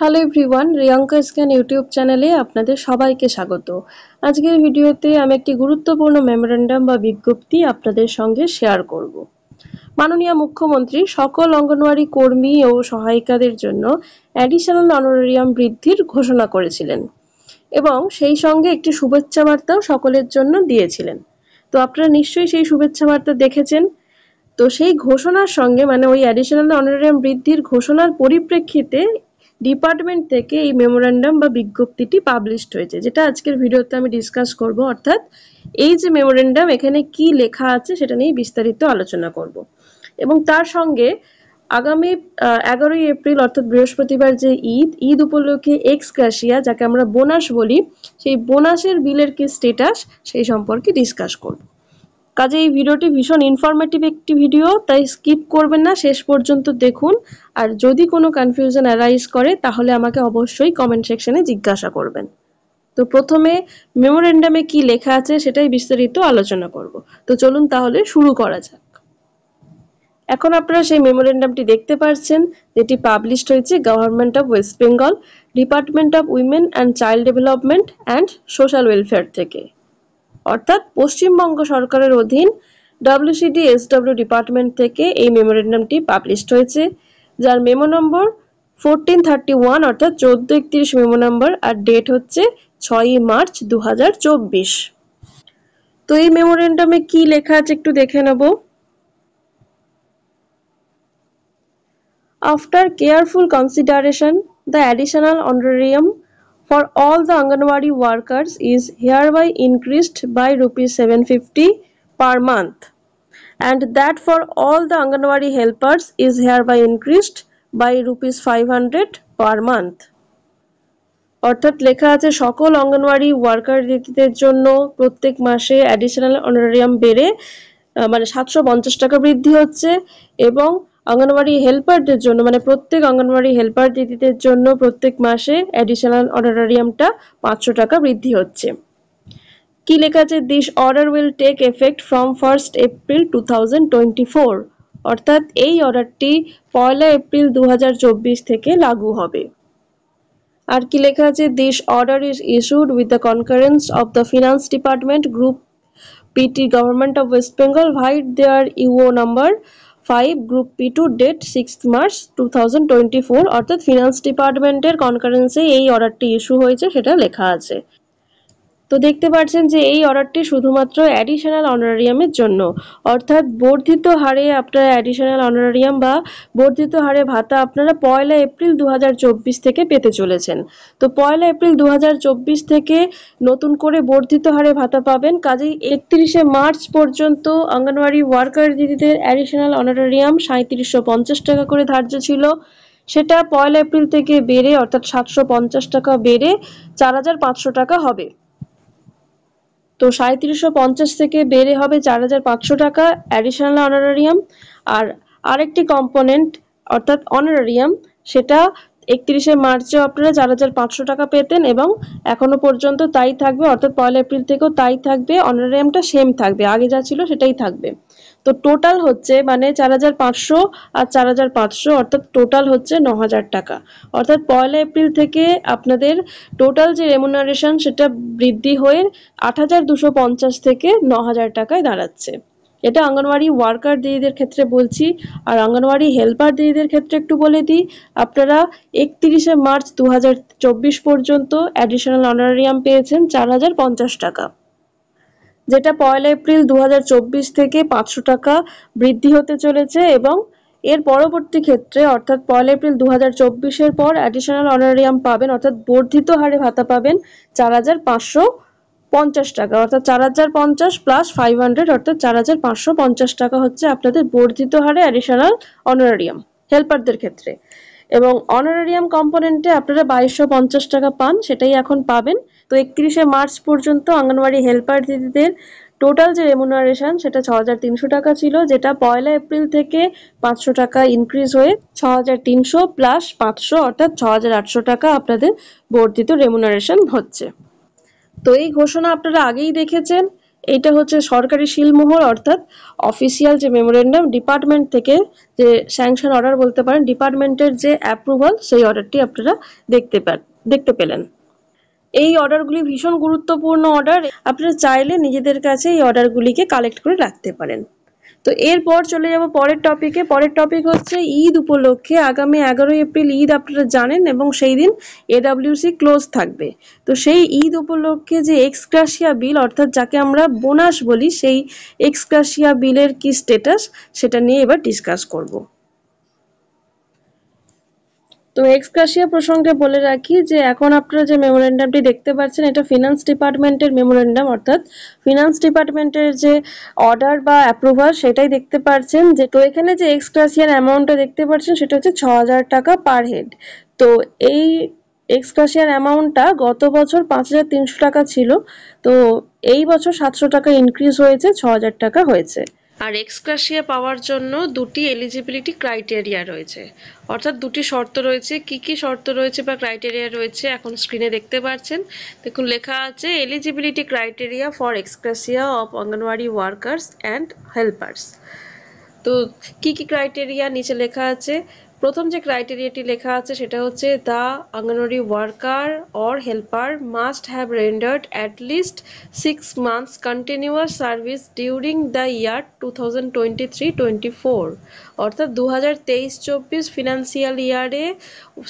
Hello everyone, Riyanka scan YouTube চ্যানেলে আপনাদের সবাইকে স্বাগত। আজকের ভিডিওতে আমি একটি গুরুত্বপূর্ণ মেমোরেন্ডাম বা বিজ্ঞপ্তি আপনাদের সঙ্গে শেয়ার করব। মাননীয় মুখ্যমন্ত্রী সকল অঙ্গনওয়াড়ি কর্মী ও সহায়িকাদের জন্য অ্যাডিশনাল অনারেরিয়াম বৃদ্ধির ঘোষণা করেছিলেন এবং সেই সঙ্গে একটি শুভেচ্ছা বার্তাও সকলের জন্য দিয়েছিলেন। তো আপনারা নিশ্চয়ই সেই শুভেচ্ছা বার্তা দেখেছেন। তো সেই ঘোষণার সঙ্গে মানে ওই অ্যাডিশনাল অনারেরিয়াম বৃদ্ধির ঘোষণার পরিপ্রেক্ষিতে ডিপার্টমেন্ট থেকে এই মেমোরেন্ডাম বা বিজ্ঞপ্তিটি পাবলিশড হয়েছে, যেটা আজকের ভিডিওতে আমি ডিসকাস করব। অর্থাৎ এই যে মেমোরেন্ডাম, এখানে কি লেখা আছে সেটা নিয়ে বিস্তারিত আলোচনা করব। এবং তার সঙ্গে আগামী 11ই এপ্রিল অর্থাৎ বৃহস্পতিবার যে ঈদ উপলক্ষে এক্স গ্রাসিয়া, যাকে আমরা বোনাস বলি, সেই বোনাসের বিলের কি স্ট্যাটাস সেই সম্পর্কে ডিসকাস করব। কাজে এই ভিডিওটি ভীষণ ইনফরমেটিভ একটি ভিডিও, তাই স্কিপ করবেন না, শেষ পর্যন্ত দেখুন। আর যদি কোনো কনফিউশন অ্যারাইজ করে তাহলে আমাকে অবশ্যই কমেন্ট সেকশনে জিজ্ঞাসা করবেন। তো প্রথমে মেমোরেন্ডামে কি লেখা আছে সেটাই বিস্তারিত আলোচনা করব। তো চলুন তাহলে শুরু করা যাক। এখন আপনারা সেই মেমোরেন্ডামটি দেখতে পাচ্ছেন, যেটি পাবলিশড হয়েছে government of West Bengal, department of women and child development and social welfare থেকে, অর্থাৎ পশ্চিমবঙ্গ সরকারের অধীন WCD/SW ডিপার্টমেন্ট থেকে এই মেমোরেন্ডামটি পাবলিশড হয়েছে, যার মেমো নম্বর 1431 অর্থাৎ 1431 মেমো নম্বর, আর ডেট হচ্ছে 6ই মার্চ 2024। তো এই মেমোরেন্ডামে কি লেখা আছে একটু দেখে নেব। After careful consideration, the additional honorarium for all the Anganwadi workers is hereby increased by ₹750 per month, and that for all the Anganwadi helpers is hereby increased by ₹500 per month. অর্থাৎ লেখা আছে সকল অঙ্গনওয়াড়ি ওয়ার্কার দিদিদের জন্য প্রত্যেক মাসে additional honorarium বেড়ে মানে 750 টাকা বৃদ্ধি হচ্ছে, এবং অঙ্গনওয়াড়ি হেল্পারদের জন্য মানে প্রত্যেক অঙ্গনওয়াড়ি হেল্পার দিদিদের জন্য প্রত্যেক মাসে অ্যাডিশনাল অনারেরিয়ামটা 500 টাকা বৃদ্ধি হচ্ছে। কি লেখা আছে? This order will take effect from 1st April 2024, অর্থাৎ এই অর্ডারটি 1 এপ্রিল 2024 থেকে লাগু হবে। আর কি লেখা আছে? This order is issued with the concurrence of the finance department group PT government of West Bengal vide their UO number 5 group P2 date 6 March 2024, অর্থাৎ ফিনান্স ডিপার্টমেন্টের কনকারেন্সে এই অর্ডারটি ইস্যু হয়েছে সেটা লেখা আছে। তো দেখতে পাচ্ছেন যে এই অর্ডারটি শুধুমাত্র অ্যাডিশনাল অনারেরিয়ামের জন্য, অর্থাৎ বর্ধিত হারে আপনারা অ্যাডিশনাল অনারেরিয়াম বা বর্ধিত হারে ভাতা আপনারা 1 এপ্রিল 2024 থেকে পেতে চলেছেন। তো 1 এপ্রিল 2024 থেকে নতুন করে বর্ধিত হারে ভাতা পাবেন। কাজেই 31 মার্চ পর্যন্ত অঙ্গনওয়াড়ি ওয়ার্কার দিদিদের অ্যাডিশনাল অনারেরিয়াম 3750 টাকা করে ধার্য ছিল, সেটা 1 এপ্রিল থেকে বেড়ে অর্থাৎ 750 টাকা বেড়ে 4500 টাকা হবে। তো 3750 থেকে বেড়ে হবে 4500 টাকা অ্যাডিশনাল অনারেরিয়াম। আর আরেকটি কম্পোনেন্ট অর্থাৎ অনারেরিয়াম, সেটা 31 মার্চে আপনারা 4500 টাকা পেতেন এবং এখনো পর্যন্ত তাই থাকবে, অর্থাৎ 1 এপ্রিল থেকেও তাই থাকবে। অনারেরিয়ামটা সেম থাকবে, আগে যা ছিল সেটাই থাকবে। তো টোটাল হচ্ছে মানে 4500 আর 4500 অর্থাৎ টোটাল হচ্ছে 9000 টাকা। অর্থাৎ 1 এপ্রিল থেকে আপনাদের টোটাল যে রেমুনারেশন সেটা বৃদ্ধি হয়ে 8250 থেকে 9000 টাকায় দাঁড়াচ্ছে। এটা অঙ্গনওয়াড়ি ওয়ার্কার দিদিদের ক্ষেত্রে বলছি। আর অঙ্গনওয়াড়ি হেল্পার দিদিদের ক্ষেত্রে একটু বলে দিই, আপনারা 31 মার্চ 2024 পর্যন্ত অ্যাডিশনাল অনারেরিয়াম পেয়েছেন 4050 টাকা, যেটা 1 এপ্রিল 2024 থেকে 500 টাকা বৃদ্ধি হতে চলেছে। এবং এর পরবর্তী ক্ষেত্রে অর্থাৎ 1 এপ্রিল 2024-এর পর অ্যাডিশনাল অনারেরিয়াম পাবেন, অর্থাৎ বর্ধিত হারে ভাতা পাবেন 4550 টাকা, অর্থাৎ 4050 প্লাস 500 অর্থাৎ 4550 টাকা হচ্ছে আপনাদের বর্ধিত হারে অ্যাডিশনাল অনারেরিয়াম হেল্পারদের ক্ষেত্রে। এবং অনারেরিয়াম কম্পোনেন্টে আপনারা 2250 টাকা পান, সেটাই এখন পাবেন। তো 31 মার্চ পর্যন্ত অঙ্গনওয়াড়ি হেল্পার দিদিদের টোটাল যে রেমুনারেশন সেটা 6300 টাকা ছিল, যেটা 1 এপ্রিল থেকে 500 টাকা ইনক্রিজ হয়ে 6300 প্লাস 500 অর্থাৎ 6800 টাকা আপনাদের বর্ধিত রেমুনারেশন হচ্ছে। তো এই ঘোষণা আপনারা আগেই দেখেছেন এইটা হচ্ছে সরকারি শিলমোহর অর্থাৎ অফিসিয়াল যে মেমোরেন্ডাম ডিপার্টমেন্ট থেকে যে স্যাংশন অর্ডার বলতে পারেন, ডিপার্টমেন্টের যে অ্যাপ্রুভাল সেই অর্ডারটি আপনারা দেখতে পেলেন। এই অর্ডারগুলি ভীষণ গুরুত্বপূর্ণ অর্ডার, আপনারা চাইলে নিজেদের কাছে এই অর্ডারগুলিকে কালেক্ট করে রাখতে পারেন। তো এরপর চলে যাব পরের টপিকে। পরের টপিক হচ্ছে ঈদ উপলক্ষে আগামী 11 এপ্রিল ঈদ, আপনারা জানেন, এবং সেই দিন এডব্লিউসি ক্লোজ থাকবে। তো সেই ঈদ উপলক্ষে যে এক্সগ্রাসিয়া বিল অর্থাৎ যাকে আমরা বোনাস বলি, সেই এক্সগ্রাসিয়া বিলের কি স্ট্যাটাস সেটা নিয়ে এবার ডিসকাস করব। তো এক্সগ্রাসিয়া প্রসঙ্গে বলে রাখি যে এখন আপনারা যে মেমোরেন্ডামটি দেখতে পাচ্ছেন এটা ফিনান্স ডিপার্টমেন্টের মেমোরেন্ডাম, অর্থাৎ ফিনান্স ডিপার্টমেন্টের যে অর্ডার বা অ্যাপ্রুভাল সেটাই দেখতে পাচ্ছেন। যে তো এখানে যে এক্সগ্রাসিয়ার অ্যামাউন্টটা দেখতে পাচ্ছেন সেটা হচ্ছে 6,000 টাকা পার হেড। তো এই এক্সগ্রাসিয়ার অ্যামাউন্টটা গত বছর 5,300 টাকা ছিল, তো এই বছর 700 টাকা ইনক্রিজ হয়েছে, 6,000 টাকা হয়েছে। আর এক্সগ্রাসিয়া পাওয়ার জন্য দুটি এলিজিবিলিটি ক্রাইটেরিয়া রয়েছে, অর্থাৎ দুটি শর্ত রয়েছে। কি কি শর্ত রয়েছে বা ক্রাইটেরিয়া রয়েছে এখন স্ক্রিনে দেখতে পাচ্ছেন। দেখুন লেখা আছে eligibility criteria for ex gratia of anganwadi workers and helpers. তো কি কি ক্রাইটেরিয়া নিচে লেখা আছে। প্রথম যে ক্রাইটেরিয়াটি লেখা আছে সেটা হচ্ছে the anganwadi worker or helper must have rendered at least 6 months continuous service during the year 2023-24, অর্থাৎ 2023-24 ফিনান্সিয়াল ইয়ারে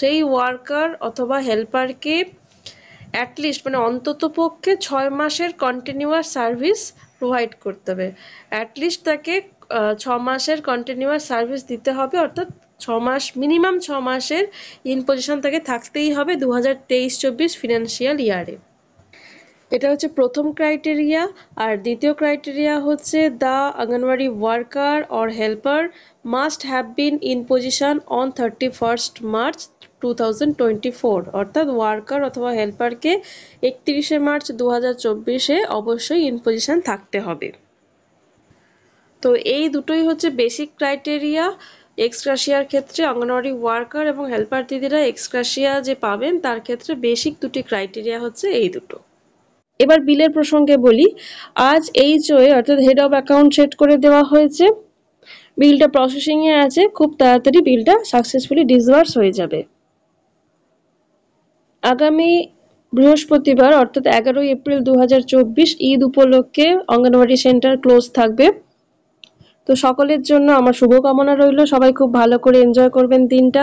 সেই ওয়ার্কার অথবা হেল্পারকে অ্যাটলিস্ট মানে অন্ততপক্ষে 6 মাসের কন্টিনিউয়াস সার্ভিস প্রোভাইড করতে হবে। অ্যাটলিস্ট তাকে 6 মাসের কন্টিনিউয়াস সার্ভিস দিতে হবে, অর্থাৎ 6 মাস মিনিমাম 6 মাসের ইন পজিশন তাকে থাকতেই হবে 2023-24 ফিনান্সিয়াল ইয়ারে। এটা হচ্ছে প্রথম ক্রাইটেরিয়া। আর দ্বিতীয় ক্রাইটেরিয়া হচ্ছে the anganwadi worker or helper must have been in position on 31st March 2024, অর্থাৎ ওয়ার্কার অথবা হেল্পারকে 31শে মার্চ 2024-এ অবশ্যই ইন পজিশন থাকতে হবে। তো এই দুটোই হচ্ছে বেসিক ক্রাইটেরিয়া এক্সগ্রাসিয়ার ক্ষেত্রে। অঙ্গনওয়াড়ি ওয়ার্কার এবং হেল্পার দিদিরা এক্সগ্রাসিয়া যে পাবেন তার ক্ষেত্রে বেসিক দুটি ক্রাইটেরিয়া হচ্ছে এই দুটো। এবার বিলের প্রসঙ্গে বলি। আজ HOA অর্থাৎ হেড অফ অ্যাকাউন্ট সেট করে দেওয়া হয়েছে, বিলটা প্রসেসিং এ আছে, খুব তাড়াতাড়ি বিলটা সাকসেসফুলি ডিসবার্স হয়ে যাবে। আগামী বৃহস্পতিবার অর্থাৎ 11 এপ্রিল 2024 ঈদ উপলক্ষে অঙ্গনওয়াড়ি সেন্টার ক্লোজ থাকবে। তো সকলের জন্য আমার শুভকামনা রইল, সবাই খুব ভালো করে এনজয় করবেন দিনটা।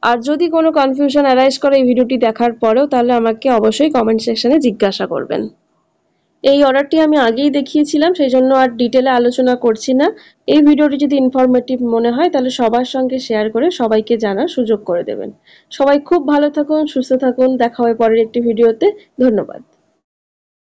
আর যদি কোনো কনফিউশন অ্যারাইজ করে এই ভিডিওটি দেখার পরেও, তাহলে আমাকে অবশ্যই কমেন্ট সেকশনে জিজ্ঞাসা করবেন। এই অর্ডারটি আমি আগেই দেখিয়েছিলাম, সেই জন্য আর ডিটেলে আলোচনা করছি না। এই ভিডিওটি যদি ইনফরমেটিভ মনে হয় তাহলে সবার সঙ্গে শেয়ার করে সবাইকে জানার সুযোগ করে দেবেন। সবাই খুব ভালো থাকুন, সুস্থ থাকুন, দেখা হবে পরের একটি ভিডিওতে। ধন্যবাদ।